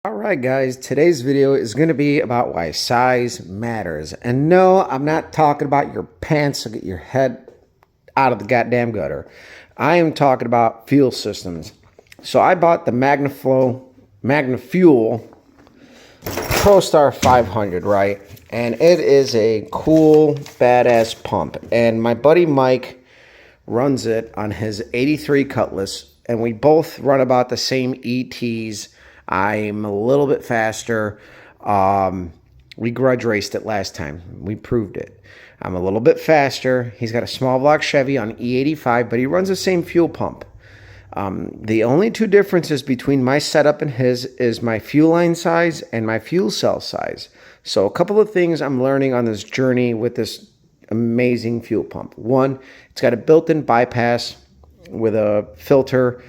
Alright guys, today's video is going to be about why size matters. And no, I'm not talking about your pants to get your head out of the goddamn gutter. I am talking about fuel systems. So I bought the MagnaFuel ProStar 500, right? And it is a cool, badass pump. And my buddy Mike runs it on his 83 Cutlass. And we both run about the same ETs. I'm a little bit faster. We grudge raced it last time. We proved it. I'm a little bit faster. He's got a small block Chevy on E85, but he runs the same fuel pump. The only two differences between my setup and his is my fuel line size and my fuel cell size. So a couple of things I'm learning on this journey with this amazing fuel pump. One, it's got a built-in bypass with a filter,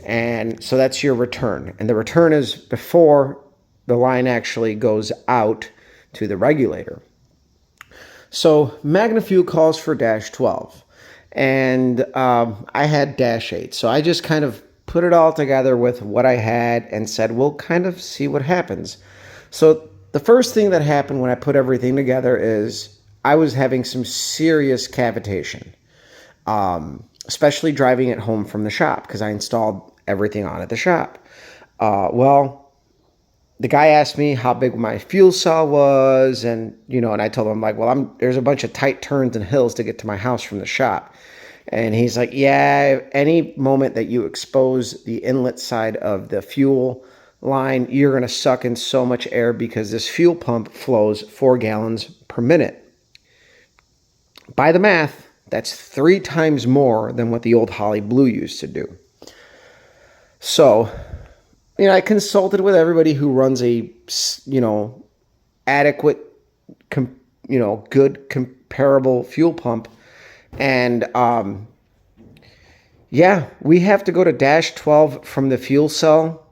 and so that's your return. And the return is before the line actually goes out to the regulator. So MagnaFuel calls for dash 12. And I had dash 8. So I just kind of put it all together with what I had and said, we'll kind of see what happens. So the first thing that happened when I put everything together is I was having some serious cavitation, especially driving it home from the shop because I installed everything on at the shop. Well, the guy asked me how big my fuel cell was, and and I told him, like, well, there's a bunch of tight turns and hills to get to my house from the shop. And he's like, yeah, any moment that you expose the inlet side of the fuel line, you're going to suck in so much air because this fuel pump flows 4 gallons per minute. By the math, that's 3 times more than what the old Holley Blue used to do. So, I consulted with everybody who runs a, adequate, good comparable fuel pump. And, yeah, we have to go to dash 12 from the fuel cell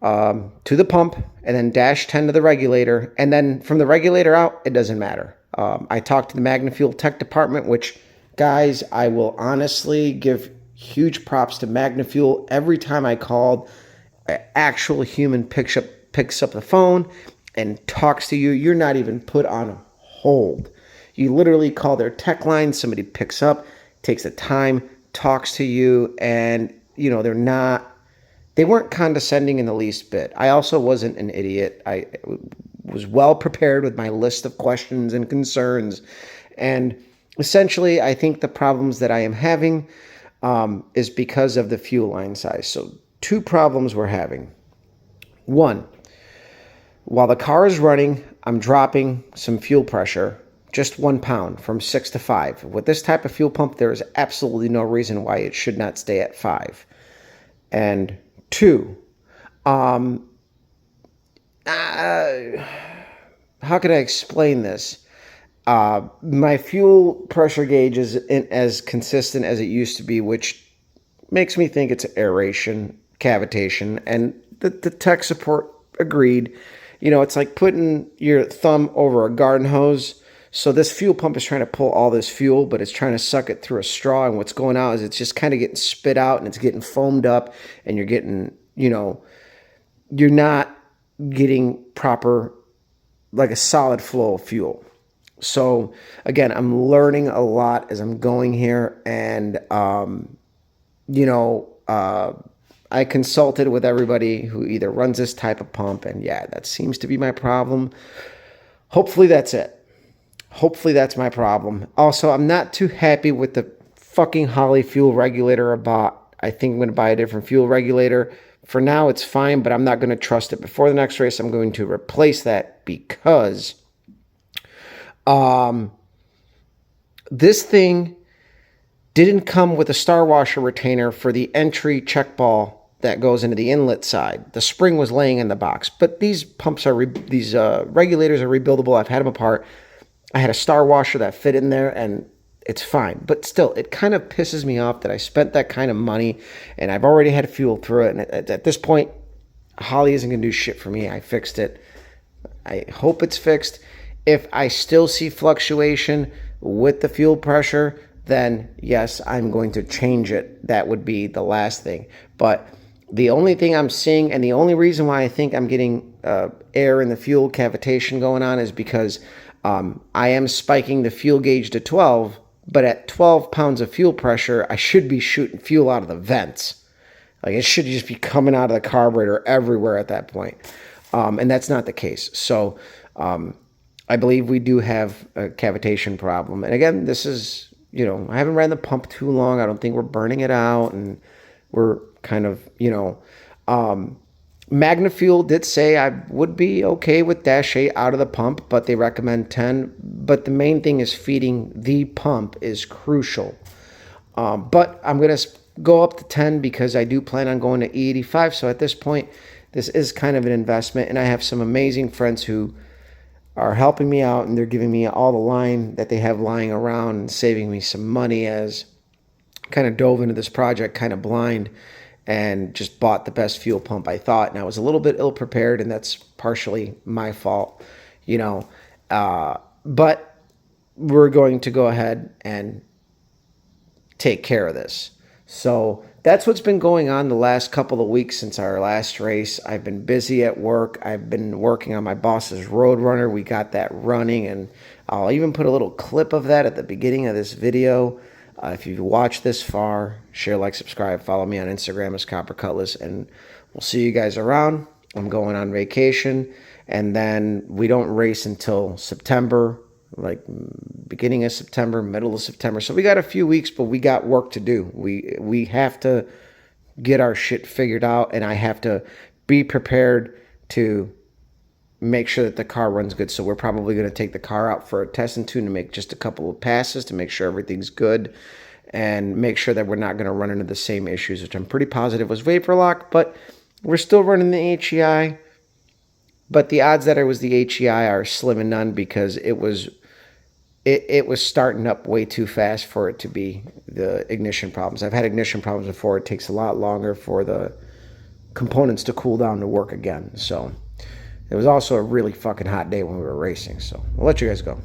to the pump, and then dash 10 to the regulator. And then from the regulator out, it doesn't matter. I talked to the MagnaFuel tech department, which, guys, I will honestly give huge props to MagnaFuel. Every time I called, an actual human picks up the phone and talks to you. You're not even put on hold. You literally call their tech line, somebody picks up, takes the time, talks to you, and they weren't condescending in the least bit. I also wasn't an idiot. I was well prepared with my list of questions and concerns. And essentially, I think the problems that I am having is because of the fuel line size. So 2 problems we're having. 1, while the car is running, I'm dropping some fuel pressure, just 1 pound from 6 to 5. With this type of fuel pump, there is absolutely no reason why it should not stay at 5. And 2, how could I explain this? My fuel pressure gauge isn't as consistent as it used to be, which makes me think it's aeration, cavitation, and the tech support agreed. It's like putting your thumb over a garden hose. So this fuel pump is trying to pull all this fuel, but it's trying to suck it through a straw, and what's going on is it's just kind of getting spit out, and it's getting foamed up, and you're getting, you're not getting proper, like a solid flow of fuel. So again, I'm learning a lot as I'm going here, and I consulted with everybody who either runs this type of pump, and yeah, that seems to be my problem. Hopefully that's it. Hopefully that's my problem. Also, I'm not too happy with the fucking Holley fuel regulator I bought. I think I'm going to buy a different fuel regulator. For now, it's fine, but I'm not going to trust it. Before the next race, I'm going to replace that because this thing didn't come with a star washer retainer for the entry check ball that goes into the inlet side. The spring was laying in the box, but these pumps are these regulators are rebuildable. I've had them apart. I had a star washer that fit in there, and it's fine. But still, it kind of pisses me off that I spent that kind of money, and I've already had fuel through it. And at this point, Holley isn't going to do shit for me. I fixed it. I hope it's fixed. If I still see fluctuation with the fuel pressure, then yes, I'm going to change it. That would be the last thing. But The only thing I'm seeing, and the only reason why I think I'm getting air in the fuel cavitation going on, is because I am spiking the fuel gauge to 12, but at 12 pounds of fuel pressure, I should be shooting fuel out of the vents. Like, it should just be coming out of the carburetor everywhere at that point. And that's not the case. So I believe we do have a cavitation problem. And again, this is, I haven't ran the pump too long. I don't think we're burning it out, and we're kind of, MagnaFuel did say I would be okay with Dash 8 out of the pump, but they recommend 10. But the main thing is feeding the pump is crucial. But I'm going to go up to 10 because I do plan on going to E85. So at this point, this is kind of an investment. And I have some amazing friends who are helping me out, and they're giving me all the line that they have lying around and saving me some money, as kind of dove into this project kind of blind and just bought the best fuel pump I thought. And I was a little bit ill prepared, and that's partially my fault, but we're going to go ahead and take care of this. So that's what's been going on the last couple of weeks since our last race. I've been busy at work. I've been working on my boss's Roadrunner. We got that running, and I'll even put a little clip of that at the beginning of this video. If you've watched this far, share, like, subscribe, follow me on Instagram as Copper Cutlass, and we'll see you guys around. I'm going on vacation, and then we don't race until September, like beginning of September, middle of September. So we got a few weeks, but we got work to do. We have to get our shit figured out, and I have to be prepared to make sure that the car runs good. So we're probably going to take the car out for a test and tune to make just a couple of passes to make sure everything's good, and make sure that we're not going to run into the same issues, which I'm pretty positive was vapor lock, but we're still running the HEI. But the odds that it was the HEI are slim and none, because it was starting up way too fast for it to be the ignition problems. I've had ignition problems before. It takes a lot longer for the components to cool down to work again. So it was also a really fucking hot day when we were racing. So I'll let you guys go.